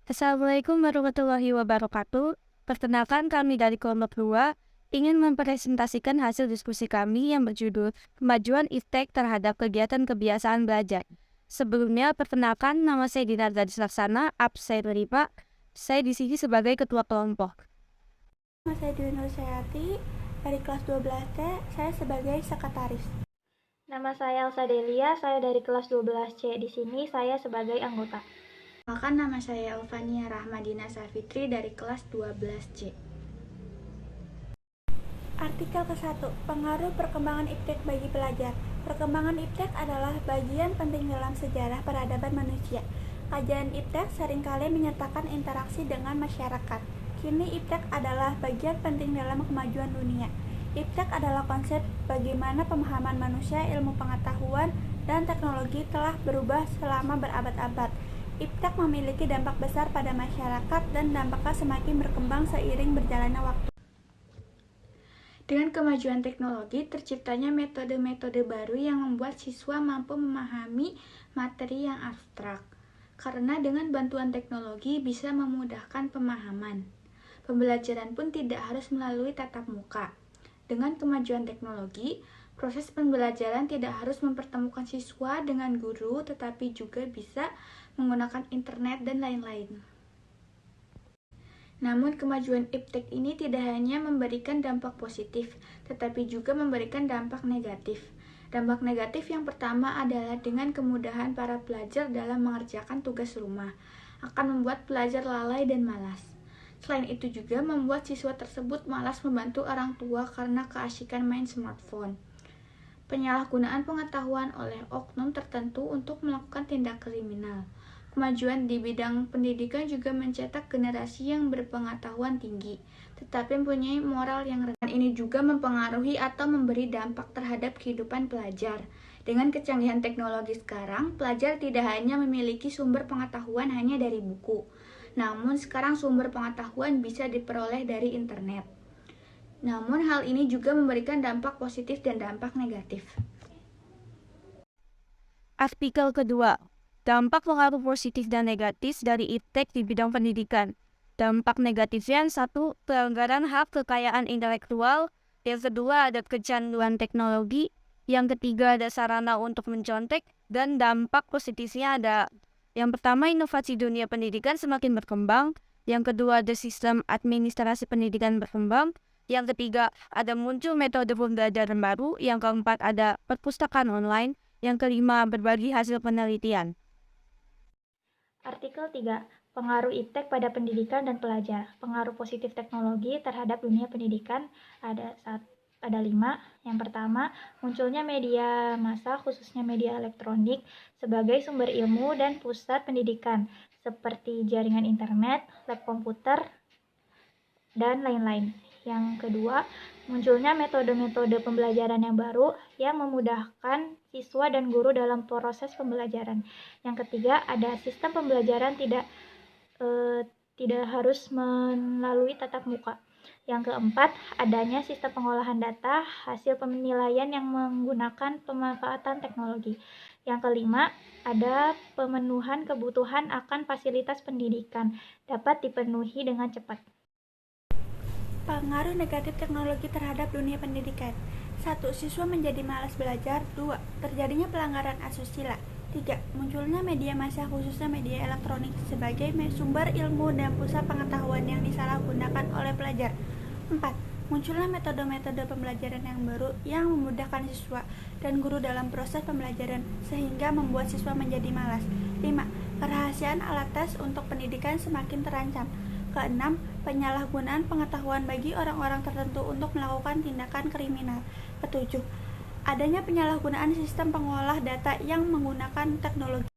Assalamualaikum warahmatullahi wabarakatuh. Perkenalkan kami dari kelompok 2 ingin mempresentasikan hasil diskusi kami yang berjudul Kemajuan Iptek terhadap Kegiatan Kebiasaan Belajar. Sebelumnya, perkenalkan nama saya Dinar Gadis Laksana, absen 5. Saya di sini sebagai ketua kelompok. Nama saya Dwi Nur Sayati, dari kelas 12C, saya sebagai sekretaris. Nama saya Elsa Delia, saya dari kelas 12C. Di sini saya sebagai anggota. Perkenalkan, nama saya Elvania Rahmadina Safitri dari kelas 12C. Artikel ke-1, pengaruh perkembangan iptek bagi pelajar. Perkembangan iptek adalah bagian penting dalam sejarah peradaban manusia. Kajian iptek seringkali menyertakan interaksi dengan masyarakat. Kini iptek adalah bagian penting dalam kemajuan dunia. Iptek adalah konsep bagaimana pemahaman manusia, ilmu pengetahuan, dan teknologi telah berubah selama berabad-abad. Iptek memiliki dampak besar pada masyarakat dan dampaknya semakin berkembang seiring berjalannya waktu. Dengan kemajuan teknologi, terciptanya metode-metode baru yang membuat siswa mampu memahami materi yang abstrak. Karena dengan bantuan teknologi bisa memudahkan pemahaman. Pembelajaran pun tidak harus melalui tatap muka. Dengan kemajuan teknologi, proses pembelajaran tidak harus mempertemukan siswa dengan guru, tetapi juga bisa menggunakan internet dan lain-lain. Namun, kemajuan iptek ini tidak hanya memberikan dampak positif, tetapi juga memberikan dampak negatif. Dampak negatif yang pertama adalah dengan kemudahan para pelajar dalam mengerjakan tugas rumah, akan membuat pelajar lalai dan malas. Selain itu juga membuat siswa tersebut malas membantu orang tua karena keasikan main smartphone. Penyalahgunaan pengetahuan oleh oknum tertentu untuk melakukan tindak kriminal. Kemajuan di bidang pendidikan juga mencetak generasi yang berpengetahuan tinggi, tetapi mempunyai moral yang rendah. Ini juga mempengaruhi atau memberi dampak terhadap kehidupan pelajar. Dengan kecanggihan teknologi sekarang, pelajar tidak hanya memiliki sumber pengetahuan hanya dari buku, namun sekarang sumber pengetahuan bisa diperoleh dari internet. Namun hal ini juga memberikan dampak positif dan dampak negatif. Artikel kedua, dampak pengaruh positif dan negatif dari iptek di bidang pendidikan. Dampak negatifnya 1. Pelanggaran hak kekayaan intelektual. Yang kedua ada kecanduan teknologi. Yang ketiga ada sarana untuk mencontek. Dan dampak positifnya ada yang pertama, inovasi dunia pendidikan semakin berkembang. Yang kedua ada sistem administrasi pendidikan berkembang. Yang ketiga ada muncul metode pembelajaran baru. Yang keempat ada perpustakaan online. Yang kelima berbagi hasil penelitian. Artikel 3, pengaruh iptek pada pendidikan dan pelajar. Pengaruh positif teknologi terhadap dunia pendidikan ada 5. Yang pertama, munculnya media massa khususnya media elektronik sebagai sumber ilmu dan pusat pendidikan seperti jaringan internet, lab komputer, dan lain-lain. Yang kedua, munculnya metode-metode pembelajaran yang baru yang memudahkan siswa dan guru dalam proses pembelajaran. Yang ketiga, ada sistem pembelajaran tidak harus melalui tatap muka. Yang keempat, adanya sistem pengolahan data hasil penilaian yang menggunakan pemanfaatan teknologi. Yang kelima, ada pemenuhan kebutuhan akan fasilitas pendidikan dapat dipenuhi dengan cepat. Pengaruh negatif teknologi terhadap dunia pendidikan. 1. Siswa menjadi malas belajar. 2. Terjadinya pelanggaran asusila. 3. Munculnya media massa khususnya media elektronik sebagai sumber ilmu dan pusat pengetahuan yang disalahgunakan oleh pelajar. 4. Munculnya metode-metode pembelajaran yang baru yang memudahkan siswa dan guru dalam proses pembelajaran sehingga membuat siswa menjadi malas. 5. Kerahasiaan alat tes untuk pendidikan semakin terancam. Keenam, penyalahgunaan pengetahuan bagi orang-orang tertentu untuk melakukan tindakan kriminal. Ketujuh, adanya penyalahgunaan sistem pengolah data yang menggunakan teknologi